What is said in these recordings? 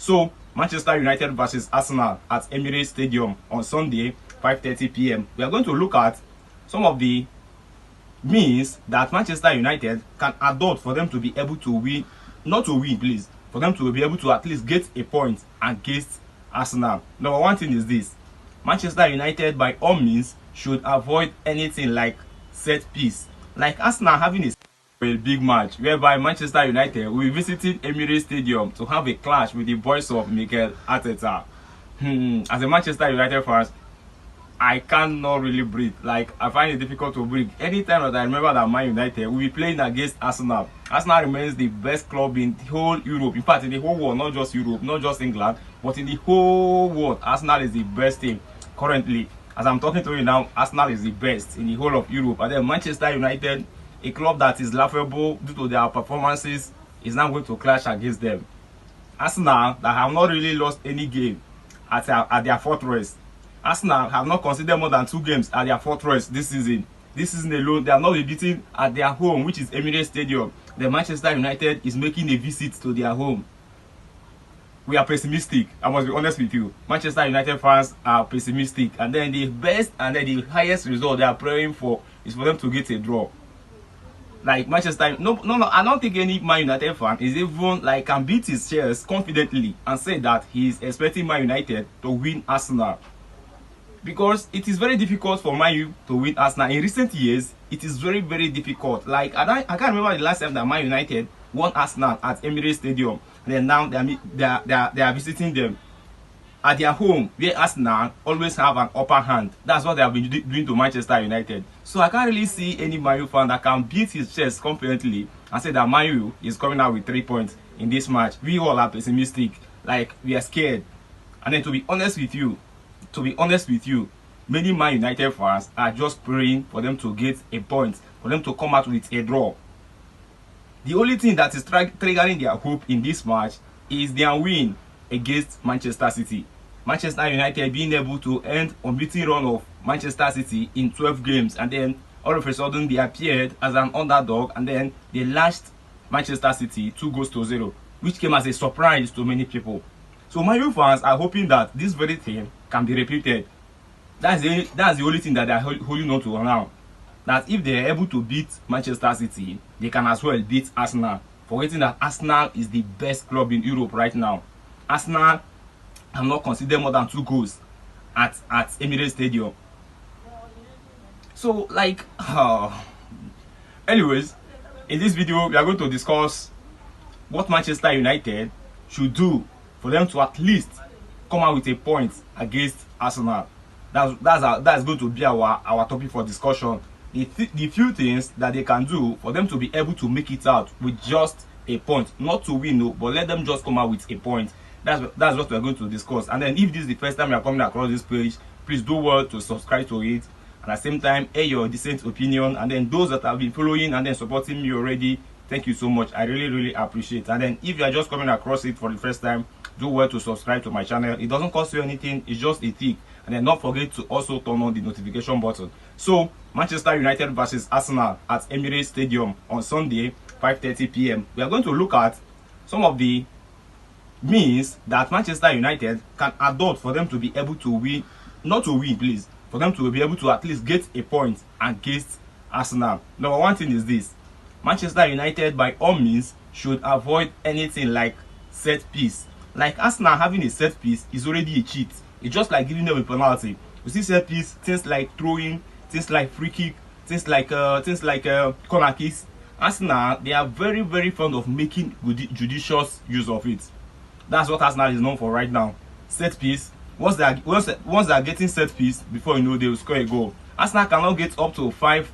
So Manchester United versus Arsenal at Emirates Stadium on Sunday, 5:30 p.m. We are going to look at some of the means that Manchester United can adopt for them to be able to win, not to win, please, for them to be able to at least get a point against Arsenal. Number one thing is this: Manchester United, by all means, should avoid anything like set piece, like Arsenal having a big match whereby Manchester United will be visiting Emirates Stadium to have a clash with the voice of Mikel Arteta. As a Manchester United fan, I cannot really breathe. Like, I find it difficult to breathe. Anytime that I remember that Man United will be playing against Arsenal, Arsenal remains the best club in the whole Europe. In fact, in the whole world, not just Europe, not just England, but in the whole world, Arsenal is the best team currently. As I'm talking to you now, Arsenal is the best in the whole of Europe. And then Manchester United, a club that is laughable due to their performances, is now going to clash against them. Arsenal, that have not really lost any game at their fortress. Arsenal have not considered more than 2 games at their fortress this season. This season alone, they are not beaten at their home, which is Emirates Stadium. The Manchester United is making a visit to their home. We are pessimistic. I must be honest with you. Manchester United fans are pessimistic, and then the best and then the highest result they are praying for is for them to get a draw. Like Manchester, no, I don't think any Man United fan is even like can beat his chest confidently and say that he is expecting Man United to win Arsenal. Because it is very difficult for Man U to win Arsenal. In recent years, it is very, very difficult. Like, I can't remember the last time that Man United won Arsenal at Emirates Stadium. And then now they are visiting them at their home, where Arsenal always have an upper hand. That's what they have been doing to Manchester United. So I can't really see any Man U fan that can beat his chest confidently and say that Man U is coming out with 3 points in this match. We all are pessimistic. Like, we are scared. And then to be honest with you, many Man United fans are just praying for them to get a point, for them to come out with a draw. The only thing that is triggering their hope in this match is their win against Manchester City. Manchester United being able to end unbeaten run of Manchester City in 12 games, and then all of a sudden they appeared as an underdog, and then they lashed Manchester City 2-0, which came as a surprise to many people. So Man U fans are hoping that this very thing can be repeated. That's the only thing that they are holding on to now. That if they are able to beat Manchester City, they can as well beat Arsenal. Forgetting that Arsenal is the best club in Europe right now. Arsenal have not considered more than 2 goals at Emirates Stadium. So, like, anyways, in this video we are going to discuss what Manchester United should do for them to at least come out with a point against Arsenal. That's going to be our topic for discussion. The few things that they can do for them to be able to make it out with just a point, not to win, no, but let them just come out with a point. That's what we're going to discuss. And then if this is the first time you're coming across this page, please do well to subscribe to it, and at the same time air your decent opinion. And then those that have been following and then supporting me already, thank you so much. I really appreciate it. And then if you are just coming across it for the first time, do well to subscribe to my channel. It doesn't cost you anything, it's just a tick. And then don't forget to also turn on the notification button. So Manchester United versus Arsenal at Emirates Stadium on Sunday, 5:30 p.m. We are going to look at some of the means that Manchester United can adopt for them to be able to win, not to win, please, for them to be able to at least get a point against Arsenal. Number one thing is this: Manchester United, by all means, should avoid anything like set piece. Like, Arsenal having a set piece is already a cheat. It's just like giving them a penalty. You see set piece, things like throwing, things like free kick, things like corner kicks. Arsenal, they are very fond of making judicious use of it. That's what Arsenal is known for right now. Set piece. Once they are getting set piece, before you know, they will score a goal. Arsenal cannot get up to 5,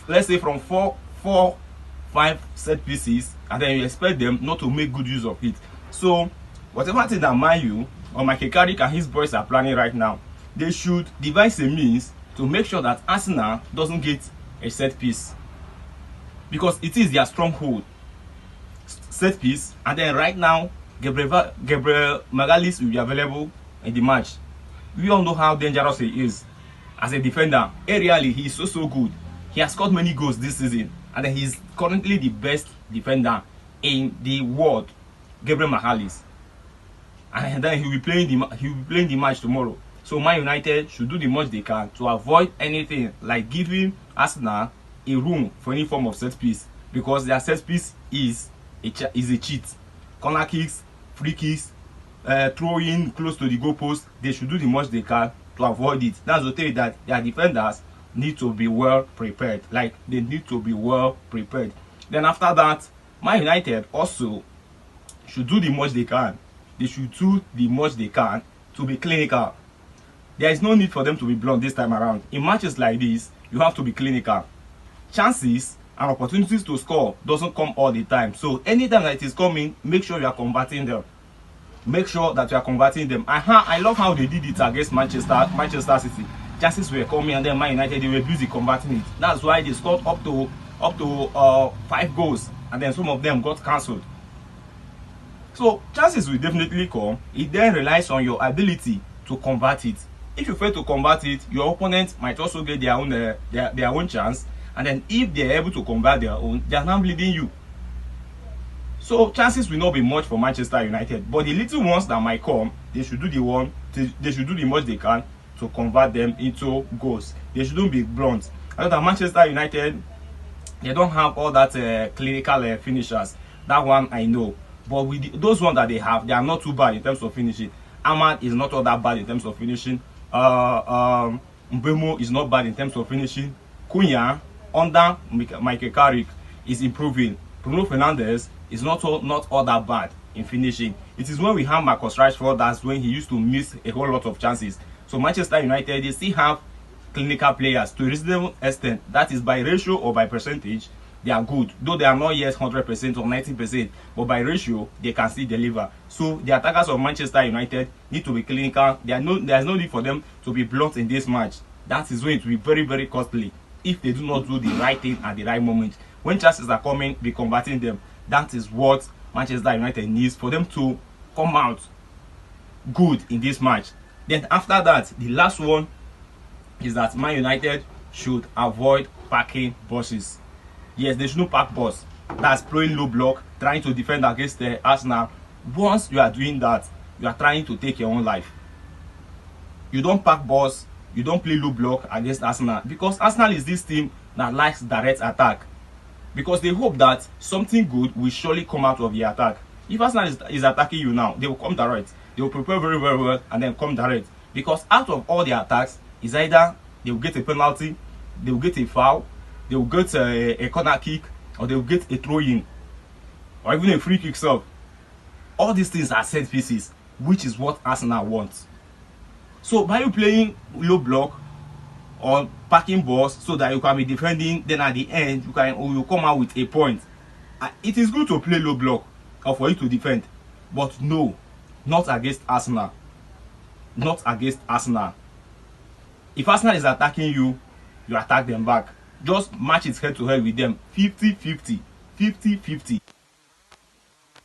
let's say from 5 set pieces, and then you expect them not to make good use of it. So whatever thing that Man U or Michael Carrick and his boys are planning right now, they should devise a means to make sure that Arsenal doesn't get a set piece, because it is their stronghold, set piece. And then right now, Gabriel Magalhaes will be available in the match. We all know how dangerous he is as a defender. Aerially, he is so good. He has scored many goals this season, and then he's currently the best defender in the world, Gabriel Magalhaes. and then he'll be playing the match tomorrow. So Man United should do the much they can to avoid anything like giving Arsenal a room for any form of set piece, because their set piece is a cheat. Corner kicks, free kicks, throw in close to the goalpost. They should do the much they can to avoid it. That's the thing, that their defenders need to be well prepared. Like, they need to be well prepared. Then after that, Man United also should do the much they can. They should do the much they can to be clinical. There is no need for them to be blunt this time around. In matches like this, you have to be clinical. Chances and opportunities to score doesn't come all the time. So anytime that it is coming, make sure you are converting them. Make sure that you are converting them. I love how they did it against Manchester City. Chances were coming, and then Man United, they were busy converting it. That's why they scored up to 5 goals, and then some of them got cancelled. So chances will definitely come. It then relies on your ability to convert it. If you fail to convert it, your opponent might also get their own chance, and then if they are able to convert their own, they are now bleeding you. So chances will not be much for Manchester United, but the little ones that might come, they should do the much they can to convert them into goals. They shouldn't be blunt. I know that Manchester United, they don't have all that clinical finishers. That one I know. But with those ones that they have, they are not too bad in terms of finishing. Ahmad is not all that bad in terms of finishing. Mbemo is not bad in terms of finishing. Cunha, under Michael Carrick, is improving. Bruno Fernandes is not all that bad in finishing. It is when we have Marcus Rashford, that's when he used to miss a whole lot of chances. So Manchester United, they still have clinical players to a reasonable extent. That is by ratio or by percentage. They are good, though they are not yet 100% or 90%, but by ratio they can still deliver. So the attackers of Manchester United need to be clinical. There is no need for them to be blunt in this match. That is going to be very, very costly if they do not do the right thing at the right moment. When chances are coming, be converting them. That is what Manchester United needs for them to come out good in this match. Then after that, the last one is that Man United should avoid parking buses. Yes, they should not park bus. That's playing low block, trying to defend against the Arsenal. Once you are doing that, you are trying to take your own life. You don't park bus, you don't play low block against Arsenal, because Arsenal is this team that likes direct attack. Because they hope that something good will surely come out of the attack. If Arsenal is attacking you now, they will come direct. They will prepare very, very well and then come direct. Because out of all the attacks, is either they will get a penalty, they will get a foul, they will get a corner kick, or they will get a throw-in, or even a free kick sub. All these things are set pieces, which is what Arsenal wants. So by you playing low block or parking balls so that you can be defending, then at the end you come out with a point. It is good to play low block or for you to defend, but no, not against Arsenal. Not against Arsenal. If Arsenal is attacking you, you attack them back. Just match it head to head with them. 50-50. 50-50.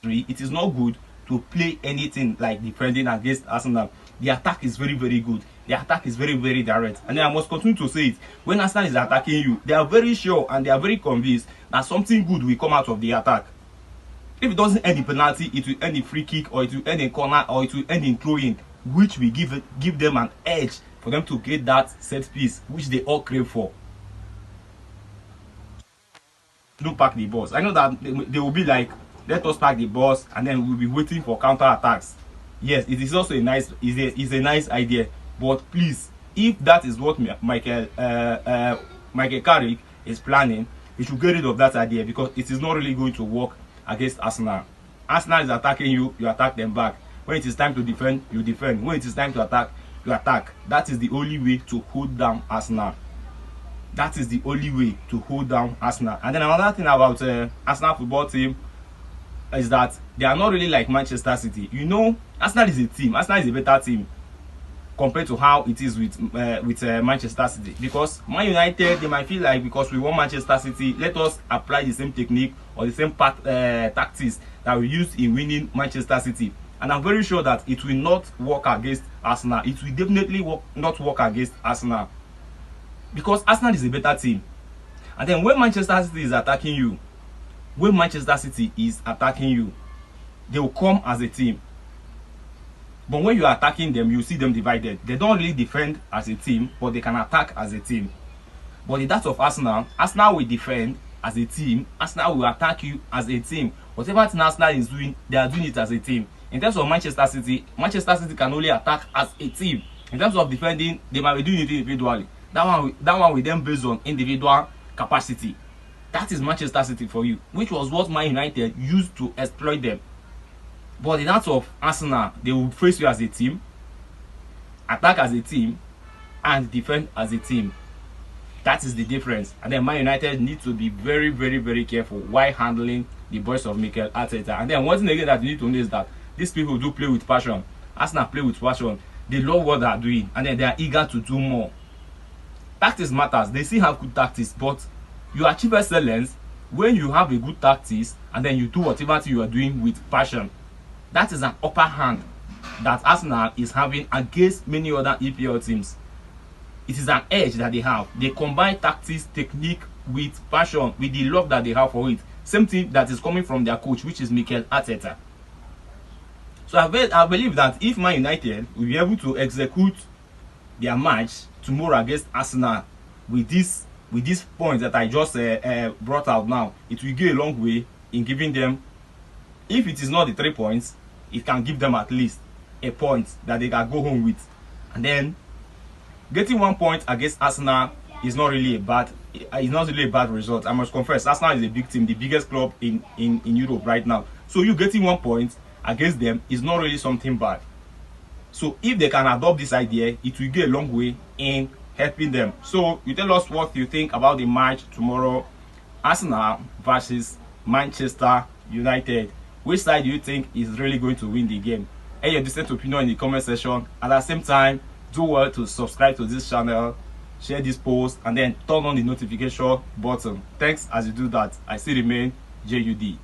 It is not good to play anything like defending against Arsenal. The attack is very, very good. The attack is very, very direct. And then I must continue to say it. When Arsenal is attacking you, they are very sure and they are very convinced that something good will come out of the attack. If it doesn't end in penalty, it will end in free kick, or it will end in corner, or it will end in throw-in, which will give them an edge for them to get that set piece, which they all crave for. Don't pack the bus. I know that they will be like, let us pack the bus and then we'll be waiting for counter attacks. Yes, it is also a nice idea, but please, if that is what Michael Carrick is planning, he should get rid of that idea, because it is not really going to work against Arsenal. Arsenal is attacking you, you attack them back. When it is time to defend, you defend. When it is time to attack, you attack. That is the only way to hold down Arsenal. That is the only way to hold down Arsenal. And then another thing about Arsenal football team is that they are not really like Manchester City. You know, Arsenal is a team. Arsenal is a better team compared to how it is with Manchester City. Because Man United, they might feel like, because we want Manchester City, let us apply the same technique or the same tactics that we used in winning Manchester City. And I'm very sure that it will not work against Arsenal. It will definitely not work against Arsenal. Because Arsenal is a better team. And then when Manchester City is attacking you, they will come as a team. But when you are attacking them, you see them divided. They don't really defend as a team, but they can attack as a team. But in that of Arsenal, Arsenal will defend as a team. Arsenal will attack you as a team. Whatever thing Arsenal is doing, they are doing it as a team. In terms of Manchester City can only attack as a team. In terms of defending, they might be doing it individually. That one will then based on individual capacity. That is Manchester City for you, which was what Man United used to exploit them. But in that of Arsenal, they will face you as a team, attack as a team, and defend as a team. That is the difference. And then Man United need to be very, very, very careful while handling the boys of Mikel Arteta. And then one thing again that you need to know is that these people do play with passion. Arsenal play with passion. They love what they are doing, and then they are eager to do more. Tactics matters. They still have good tactics, but you achieve excellence when you have a good tactics and then you do whatever you are doing with passion. That is an upper hand that Arsenal is having against many other EPL teams. It is an edge that they have. They combine tactics, technique with passion, with the love that they have for it. Same thing that is coming from their coach, which is Mikel Arteta. So I believe that if Man United will be able to execute their match tomorrow against Arsenal with these points that I just brought out now, it will go a long way in giving them, if it is not the 3 points, it can give them at least a point that they can go home with. And then getting 1 point against Arsenal is not really a bad result. I must confess, Arsenal is a big team, the biggest club in Europe right now. So you getting 1 point against them is not really something bad. So if they can adopt this idea, it will go a long way in helping them. So you tell us what you think about the match tomorrow, Arsenal versus Manchester United. Which side do you think is really going to win the game? Add your decent opinion in the comment section. At the same time, do well to subscribe to this channel, share this post, and then turn on the notification button. Thanks as you do that. I still remain J.U.D.